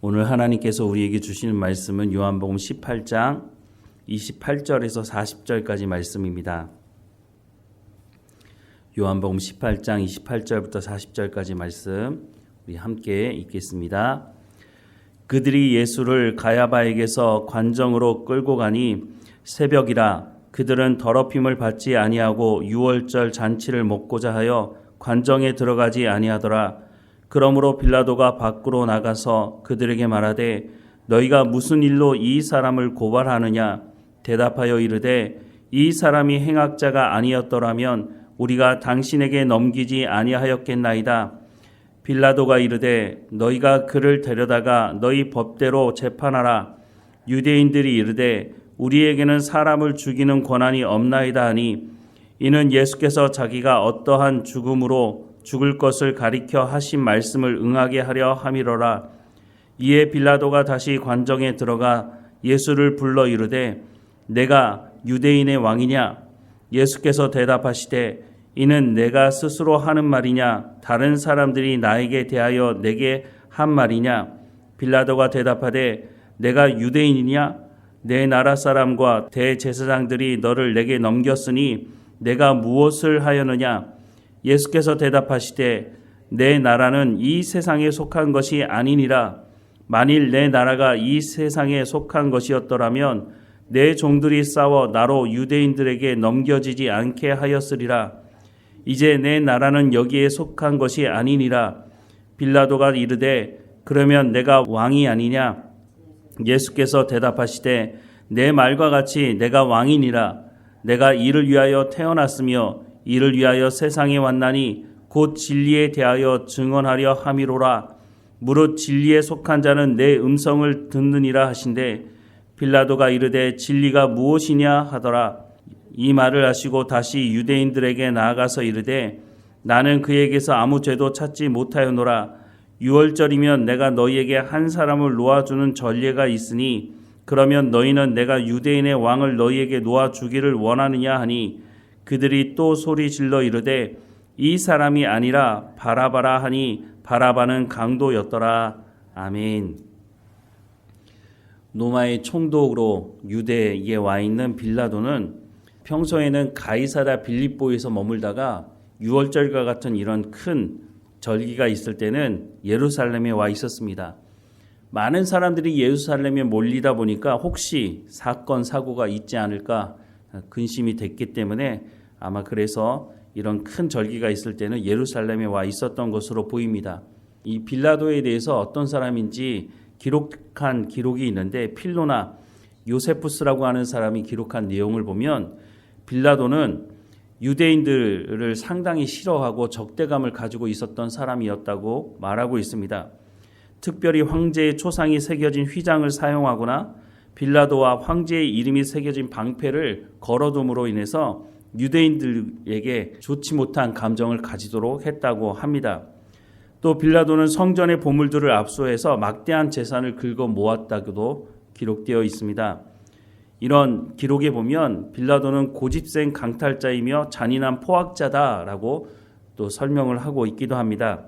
오늘 하나님께서 우리에게 주시는 말씀은 요한복음 18장 28절에서 40절까지 말씀입니다. 요한복음 18장 28절부터 40절까지 말씀 우리 함께 읽겠습니다. 그들이 예수를 가야바에게서 관정으로 끌고 가니 새벽이라 그들은 더럽힘을 받지 아니하고 유월절 잔치를 먹고자 하여 관정에 들어가지 아니하더라. 그러므로 빌라도가 밖으로 나가서 그들에게 말하되 너희가 무슨 일로 이 사람을 고발하느냐? 대답하여 이르되 이 사람이 행악자가 아니었더라면 우리가 당신에게 넘기지 아니하였겠나이다. 빌라도가 이르되 너희가 그를 데려다가 너희 법대로 재판하라. 유대인들이 이르되 우리에게는 사람을 죽이는 권한이 없나이다 하니 이는 예수께서 자기가 어떠한 죽음으로 죽을 것을 가리켜 하신 말씀을 응하게 하려 함이로라. 이에 빌라도가 다시 관정에 들어가 예수를 불러 이르되 내가 유대인의 왕이냐? 예수께서 대답하시되 이는 내가 스스로 하는 말이냐? 다른 사람들이 나에게 대하여 내게 한 말이냐? 빌라도가 대답하되 내가 유대인이냐? 내 나라 사람과 대제사장들이 너를 내게 넘겼으니 내가 무엇을 하였느냐? 예수께서 대답하시되 내 나라는 이 세상에 속한 것이 아니니라. 만일 내 나라가 이 세상에 속한 것이었더라면 내 종들이 싸워 나로 유대인들에게 넘겨지지 않게 하였으리라. 이제 내 나라는 여기에 속한 것이 아니니라. 빌라도가 이르되 그러면 내가 왕이 아니냐? 예수께서 대답하시되 내 말과 같이 내가 왕이니라. 내가 이를 위하여 태어났으며 이를 위하여 세상에 왔나니 곧 진리에 대하여 증언하려 함이로라. 무릇 진리에 속한 자는 내 음성을 듣느니라 하신대 빌라도가 이르되 진리가 무엇이냐 하더라. 이 말을 하시고 다시 유대인들에게 나아가서 이르되 나는 그에게서 아무 죄도 찾지 못하였노라. 유월절이면 내가 너희에게 한 사람을 놓아주는 전례가 있으니 그러면 너희는 내가 유대인의 왕을 너희에게 놓아주기를 원하느냐 하니 그들이 또 소리 질러 이르되 이 사람이 아니라 바라바라 하니 바라바는 강도였더라. 아멘. 로마의 총독으로 유대에 와 있는 빌라도는 평소에는 가이사랴 빌립보에서 머물다가 유월절과 같은 이런 큰 절기가 있을 때는 예루살렘에 와 있었습니다. 많은 사람들이 예루살렘에 몰리다 보니까 혹시 사건 사고가 있지 않을까 근심이 됐기 때문에 아마 그래서 이런 큰 절기가 있을 때는 예루살렘에 와 있었던 것으로 보입니다. 이 빌라도에 대해서 어떤 사람인지 기록한 기록이 있는데 필로나 요세푸스라고 하는 사람이 기록한 내용을 보면 빌라도는 유대인들을 상당히 싫어하고 적대감을 가지고 있었던 사람이었다고 말하고 있습니다. 특별히 황제의 초상이 새겨진 휘장을 사용하거나 빌라도와 황제의 이름이 새겨진 방패를 걸어둠으로 인해서 유대인들에게 좋지 못한 감정을 가지도록 했다고 합니다. 또 빌라도는 성전의 보물들을 압수해서 막대한 재산을 긁어 모았다고도 기록되어 있습니다. 이런 기록에 보면 빌라도는 고집센 강탈자이며 잔인한 포악자다라고 또 설명을 하고 있기도 합니다.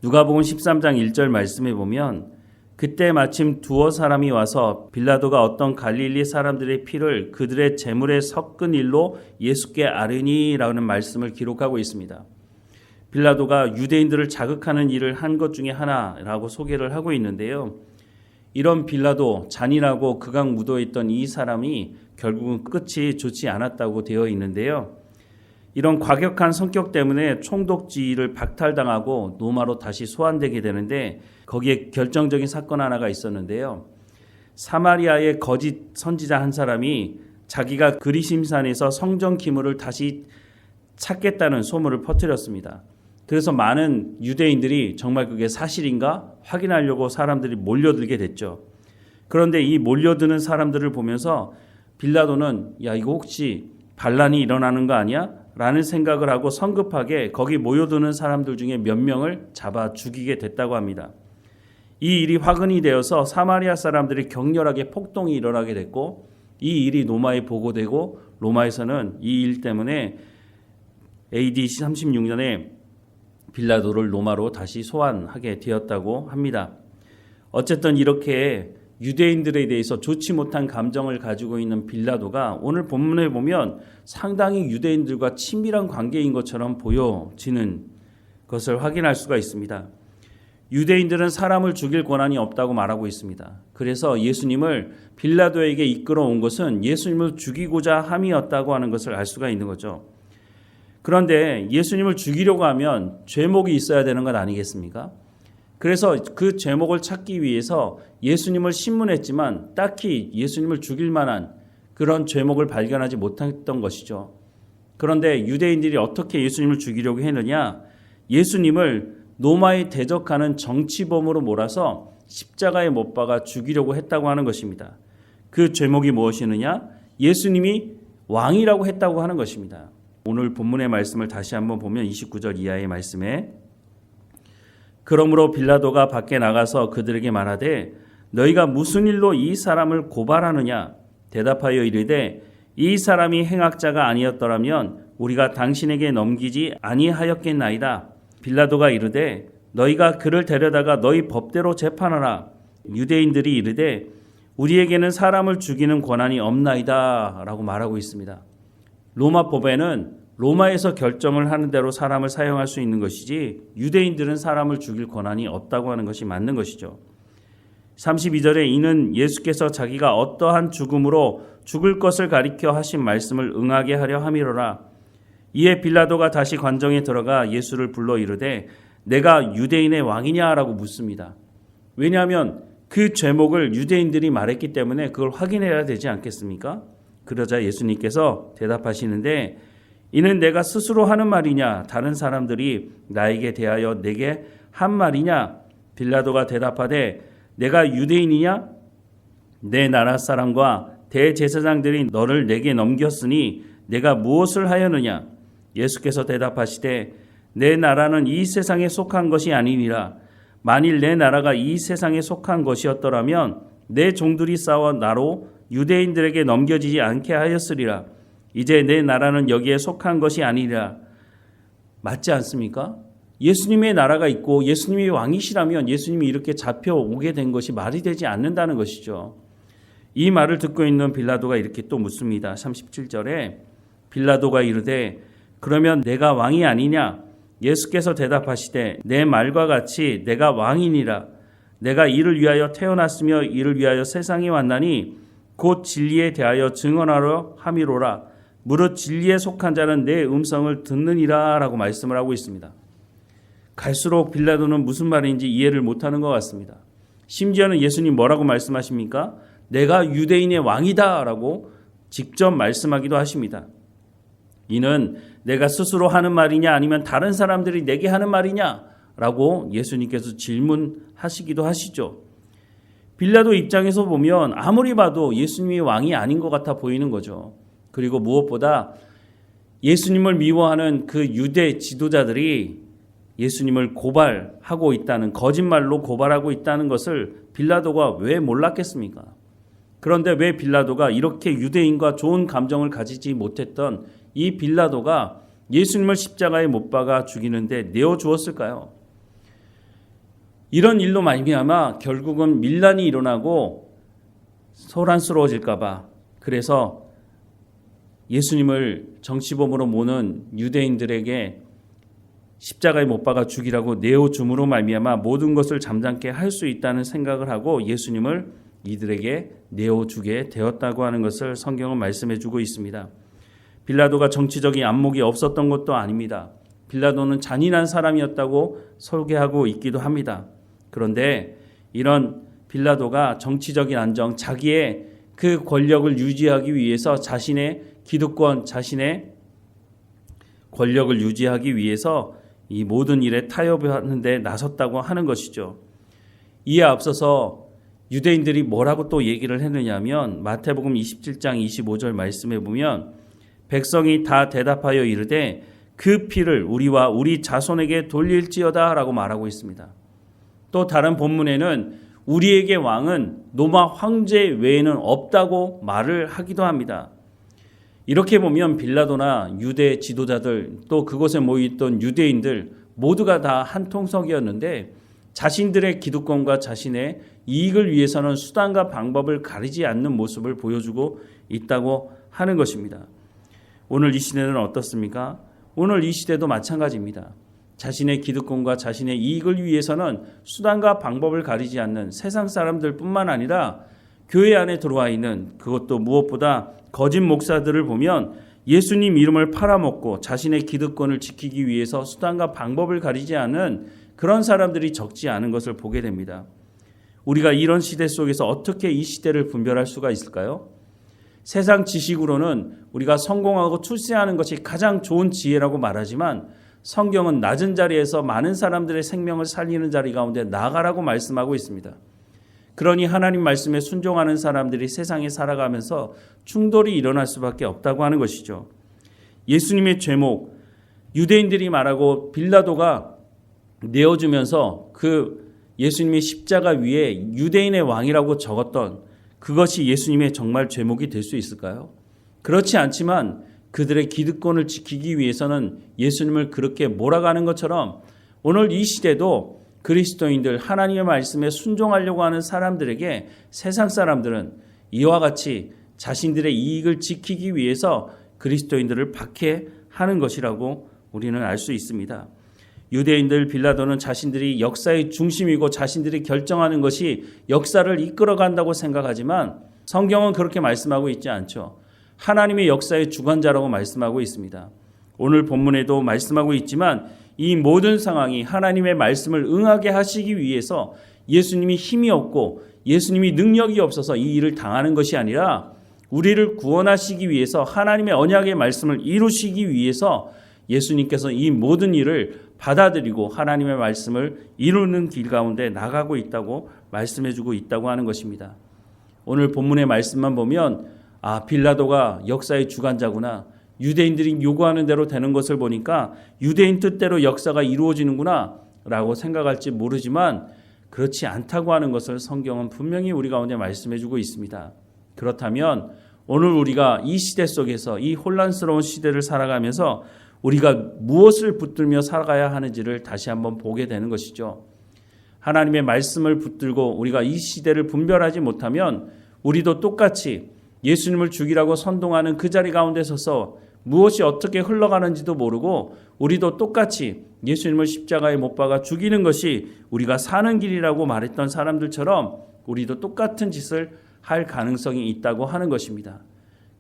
누가복음 13장 1절 말씀에 보면 그때 마침 두어 사람이 와서 빌라도가 어떤 갈릴리 사람들의 피를 그들의 제물에 섞은 일로 예수께 아뢰니라는 말씀을 기록하고 있습니다. 빌라도가 유대인들을 자극하는 일을 한 것 중에 하나라고 소개를 하고 있는데요. 이런 빌라도, 잔인하고 극악무도했던 이 사람이 결국은 끝이 좋지 않았다고 되어 있는데요. 이런 과격한 성격 때문에 총독지위를 박탈당하고 로마로 다시 소환되게 되는데 거기에 결정적인 사건 하나가 있었는데요. 사마리아의 거짓 선지자 한 사람이 자기가 그리심산에서 성전 기물을 다시 찾겠다는 소문을 퍼뜨렸습니다. 그래서 많은 유대인들이 정말 그게 사실인가 확인하려고 사람들이 몰려들게 됐죠. 그런데 이 몰려드는 사람들을 보면서 빌라도는 야 이거 혹시 반란이 일어나는 거 아니야? 라는 생각을 하고 성급하게 거기 모여드는 사람들 중에 몇 명을 잡아 죽이게 됐다고 합니다. 이 일이 화근이 되어서 사마리아 사람들이 격렬하게 폭동이 일어나게 됐고 이 일이 로마에 보고되고 로마에서는 이 일 때문에 AD 36년에 빌라도를 로마로 다시 소환하게 되었다고 합니다. 어쨌든 이렇게 유대인들에 대해서 좋지 못한 감정을 가지고 있는 빌라도가 오늘 본문에 보면 상당히 유대인들과 친밀한 관계인 것처럼 보여지는 것을 확인할 수가 있습니다. 유대인들은 사람을 죽일 권한이 없다고 말하고 있습니다. 그래서 예수님을 빌라도에게 이끌어온 것은 예수님을 죽이고자 함이었다고 하는 것을 알 수가 있는 거죠. 그런데 예수님을 죽이려고 하면 죄목이 있어야 되는 것 아니겠습니까? 그래서 그 죄목을 찾기 위해서 예수님을 신문했지만 딱히 예수님을 죽일 만한 그런 죄목을 발견하지 못했던 것이죠. 그런데 유대인들이 어떻게 예수님을 죽이려고 했느냐? 예수님을 로마에 대적하는 정치범으로 몰아서 십자가에 못 박아 죽이려고 했다고 하는 것입니다. 그 죄목이 무엇이느냐? 예수님이 왕이라고 했다고 하는 것입니다. 오늘 본문의 말씀을 다시 한번 보면 29절 이하의 말씀에 그러므로 빌라도가 밖에 나가서 그들에게 말하되 너희가 무슨 일로 이 사람을 고발하느냐? 대답하여 이르되 이 사람이 행악자가 아니었더라면 우리가 당신에게 넘기지 아니하였겠나이다. 빌라도가 이르되 너희가 그를 데려다가 너희 법대로 재판하라. 유대인들이 이르되 우리에게는 사람을 죽이는 권한이 없나이다 라고 말하고 있습니다. 로마 법에는 로마에서 결정을 하는 대로 사람을 사형할 수 있는 것이지 유대인들은 사람을 죽일 권한이 없다고 하는 것이 맞는 것이죠. 32절에 이는 예수께서 자기가 어떠한 죽음으로 죽을 것을 가리켜 하신 말씀을 응하게 하려 함이로라. 이에 빌라도가 다시 관정에 들어가 예수를 불러 이르되 내가 유대인의 왕이냐라고 묻습니다. 왜냐하면 그 죄목을 유대인들이 말했기 때문에 그걸 확인해야 되지 않겠습니까? 그러자 예수님께서 대답하시는데 이는 내가 스스로 하는 말이냐 다른 사람들이 나에게 대하여 내게 한 말이냐? 빌라도가 대답하되 내가 유대인이냐? 내 나라 사람과 대제사장들이 너를 내게 넘겼으니 내가 무엇을 하였느냐? 예수께서 대답하시되 내 나라는 이 세상에 속한 것이 아니니라. 만일 내 나라가 이 세상에 속한 것이었더라면 내 종들이 싸워 나로 유대인들에게 넘겨지지 않게 하였으리라. 이제 내 나라는 여기에 속한 것이 아니라. 맞지 않습니까? 예수님의 나라가 있고 예수님이 왕이시라면 예수님이 이렇게 잡혀오게 된 것이 말이 되지 않는다는 것이죠. 이 말을 듣고 있는 빌라도가 이렇게 또 묻습니다. 37절에 빌라도가 이르되 그러면 내가 왕이 아니냐? 예수께서 대답하시되 내 말과 같이 내가 왕이니라. 내가 이를 위하여 태어났으며 이를 위하여 세상에 왔나니 곧 진리에 대하여 증언하러 함이로라. 무릇 진리에 속한 자는 내 음성을 듣느니라 라고 말씀을 하고 있습니다. 갈수록 빌라도는 무슨 말인지 이해를 못하는 것 같습니다. 심지어는 예수님 뭐라고 말씀하십니까? 내가 유대인의 왕이다 라고 직접 말씀하기도 하십니다. 이는 내가 스스로 하는 말이냐 아니면 다른 사람들이 내게 하는 말이냐 라고 예수님께서 질문하시기도 하시죠. 빌라도 입장에서 보면 아무리 봐도 예수님이 왕이 아닌 것 같아 보이는 거죠. 그리고 무엇보다 예수님을 미워하는 그 유대 지도자들이 예수님을 고발하고 있다는, 거짓말로 고발하고 있다는 것을 빌라도가 왜 몰랐겠습니까? 그런데 왜 빌라도가 이렇게 유대인과 좋은 감정을 가지지 못했던 이 빌라도가 예수님을 십자가에 못 박아 죽이는데 내어주었을까요? 이런 일로 말미암아 결국은 밀란이 일어나고 소란스러워질까 봐, 그래서 예수님을 정치범으로 모는 유대인들에게 십자가에 못 박아 죽이라고 내어줌으로 말미암아 모든 것을 잠잠케 할 수 있다는 생각을 하고 예수님을 이들에게 내어주게 되었다고 하는 것을 성경은 말씀해 주고 있습니다. 빌라도가 정치적인 안목이 없었던 것도 아닙니다. 빌라도는 잔인한 사람이었다고 설계하고 있기도 합니다. 그런데 이런 빌라도가 정치적인 안정, 자기의 그 권력을 유지하기 위해서 자신의 기득권, 자신의 권력을 유지하기 위해서 이 모든 일에 타협하는 데 나섰다고 하는 것이죠. 이에 앞서서 유대인들이 뭐라고 또 얘기를 했느냐면 마태복음 27장 25절 말씀에 보면 백성이 다 대답하여 이르되 그 피를 우리와 우리 자손에게 돌릴지어다 라고 말하고 있습니다. 또 다른 본문에는 우리에게 왕은 로마 황제 외에는 없다고 말을 하기도 합니다. 이렇게 보면 빌라도나 유대 지도자들 또 그곳에 모여있던 유대인들 모두가 다 한 통속이었는데 자신들의 기득권과 자신의 이익을 위해서는 수단과 방법을 가리지 않는 모습을 보여주고 있다고 하는 것입니다. 오늘 이 시대는 어떻습니까? 오늘 이 시대도 마찬가지입니다. 자신의 기득권과 자신의 이익을 위해서는 수단과 방법을 가리지 않는 세상 사람들뿐만 아니라 교회 안에 들어와 있는, 그것도 무엇보다 거짓 목사들을 보면 예수님 이름을 팔아먹고 자신의 기득권을 지키기 위해서 수단과 방법을 가리지 않은 그런 사람들이 적지 않은 것을 보게 됩니다. 우리가 이런 시대 속에서 어떻게 이 시대를 분별할 수가 있을까요? 세상 지식으로는 우리가 성공하고 출세하는 것이 가장 좋은 지혜라고 말하지만 성경은 낮은 자리에서 많은 사람들의 생명을 살리는 자리 가운데 나아가라고 말씀하고 있습니다. 그러니 하나님 말씀에 순종하는 사람들이 세상에 살아가면서 충돌이 일어날 수밖에 없다고 하는 것이죠. 예수님의 죄목, 유대인들이 말하고 빌라도가 내어주면서 그 예수님의 십자가 위에 유대인의 왕이라고 적었던 그것이 예수님의 정말 죄목이 될 수 있을까요? 그렇지 않지만 그들의 기득권을 지키기 위해서는 예수님을 그렇게 몰아가는 것처럼 오늘 이 시대도 그리스도인들, 하나님의 말씀에 순종하려고 하는 사람들에게 세상 사람들은 이와 같이 자신들의 이익을 지키기 위해서 그리스도인들을 박해하는 것이라고 우리는 알 수 있습니다. 유대인들 빌라도는 자신들이 역사의 중심이고 자신들이 결정하는 것이 역사를 이끌어간다고 생각하지만 성경은 그렇게 말씀하고 있지 않죠. 하나님의 역사의 주관자라고 말씀하고 있습니다. 오늘 본문에도 말씀하고 있지만 이 모든 상황이 하나님의 말씀을 응하게 하시기 위해서 예수님이 힘이 없고 예수님이 능력이 없어서 이 일을 당하는 것이 아니라 우리를 구원하시기 위해서 하나님의 언약의 말씀을 이루시기 위해서 예수님께서 이 모든 일을 받아들이고 하나님의 말씀을 이루는 길 가운데 나가고 있다고 말씀해주고 있다고 하는 것입니다. 오늘 본문의 말씀만 보면 빌라도가 역사의 주관자구나, 유대인들이 요구하는 대로 되는 것을 보니까 유대인 뜻대로 역사가 이루어지는구나 라고 생각할지 모르지만 그렇지 않다고 하는 것을 성경은 분명히 우리 가운데 말씀해주고 있습니다. 그렇다면 오늘 우리가 이 시대 속에서 이 혼란스러운 시대를 살아가면서 우리가 무엇을 붙들며 살아가야 하는지를 다시 한번 보게 되는 것이죠. 하나님의 말씀을 붙들고 우리가 이 시대를 분별하지 못하면 우리도 똑같이 예수님을 죽이라고 선동하는 그 자리 가운데 서서 무엇이 어떻게 흘러가는지도 모르고 우리도 똑같이 예수님을 십자가에 못 박아 죽이는 것이 우리가 사는 길이라고 말했던 사람들처럼 우리도 똑같은 짓을 할 가능성이 있다고 하는 것입니다.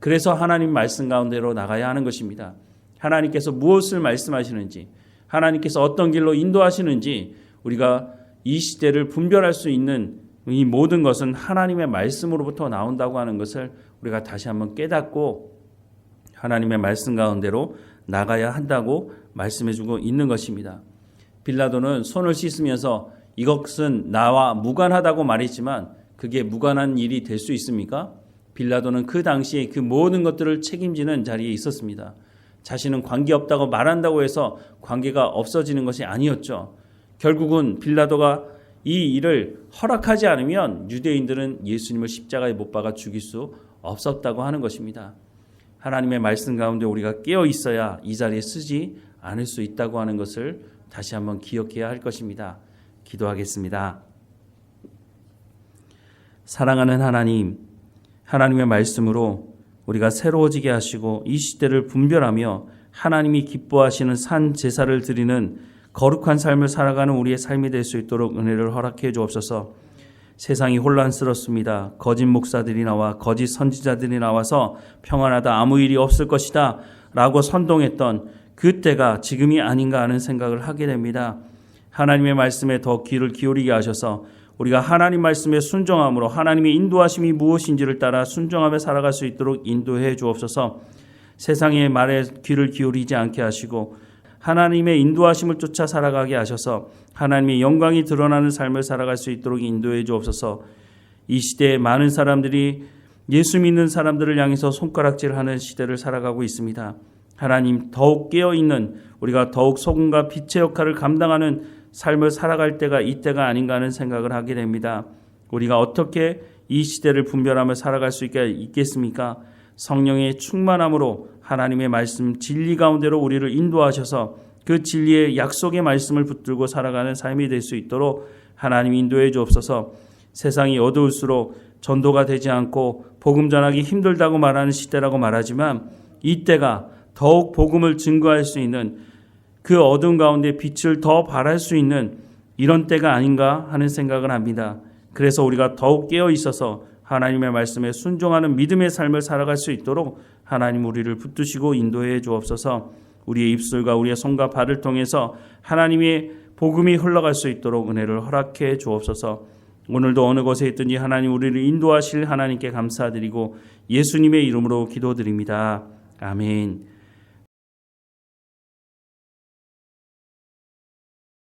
그래서 하나님 말씀 가운데로 나가야 하는 것입니다. 하나님께서 무엇을 말씀하시는지, 하나님께서 어떤 길로 인도하시는지 우리가 이 시대를 분별할 수 있는 이 모든 것은 하나님의 말씀으로부터 나온다고 하는 것을 우리가 다시 한번 깨닫고 하나님의 말씀 가운데로 나가야 한다고 말씀해주고 있는 것입니다. 빌라도는 손을 씻으면서 이것은 나와 무관하다고 말했지만 그게 무관한 일이 될 수 있습니까? 빌라도는 그 당시에 그 모든 것들을 책임지는 자리에 있었습니다. 자신은 관계없다고 말한다고 해서 관계가 없어지는 것이 아니었죠. 결국은 빌라도가 이 일을 허락하지 않으면 유대인들은 예수님을 십자가에 못 박아 죽일 수 없었다고 하는 것입니다. 하나님의 말씀 가운데 우리가 깨어 있어야 이 자리에 쓰지 않을 수 있다고 하는 것을 다시 한번 기억해야 할 것입니다. 기도하겠습니다. 사랑하는 하나님, 하나님의 말씀으로 우리가 새로워지게 하시고 이 시대를 분별하며 하나님이 기뻐하시는 산 제사를 드리는 거룩한 삶을 살아가는 우리의 삶이 될 수 있도록 은혜를 허락해 주옵소서. 세상이 혼란스럽습니다. 거짓 목사들이 나와 거짓 선지자들이 나와서 평안하다, 아무 일이 없을 것이다 라고 선동했던 그때가 지금이 아닌가 하는 생각을 하게 됩니다. 하나님의 말씀에 더 귀를 기울이게 하셔서 우리가 하나님 말씀에 순종함으로 하나님의 인도하심이 무엇인지를 따라 순종하며 살아갈 수 있도록 인도해 주옵소서. 세상의 말에 귀를 기울이지 않게 하시고 하나님의 인도하심을 쫓아 살아가게 하셔서 하나님의 영광이 드러나는 삶을 살아갈 수 있도록 인도해 주옵소서. 이 시대에 많은 사람들이 예수 믿는 사람들을 향해서 손가락질하는 시대를 살아가고 있습니다. 하나님, 더욱 깨어있는 우리가 더욱 소금과 빛의 역할을 감당하는 삶을 살아갈 때가 이때가 아닌가 하는 생각을 하게 됩니다. 우리가 어떻게 이 시대를 분별하며 살아갈 수 있겠습니까? 성령의 충만함으로 하나님의 말씀 진리 가운데로 우리를 인도하셔서 그 진리의 약속의 말씀을 붙들고 살아가는 삶이 될 수 있도록 하나님 인도해 주옵소서. 세상이 어두울수록 전도가 되지 않고 복음 전하기 힘들다고 말하는 시대라고 말하지만 이때가 더욱 복음을 증거할 수 있는, 그 어두운 가운데 빛을 더 발할 수 있는 이런 때가 아닌가 하는 생각을 합니다. 그래서 우리가 더욱 깨어 있어서 하나님의 말씀에 순종하는 믿음의 삶을 살아갈 수 있도록 하나님 우리를 붙드시고 인도해 주옵소서. 우리의 입술과 우리의 손과 발을 통해서 하나님의 복음이 흘러갈 수 있도록 은혜를 허락해 주옵소서. 오늘도 어느 곳에 있든지 하나님 우리를 인도하실 하나님께 감사드리고 예수님의 이름으로 기도드립니다. 아멘.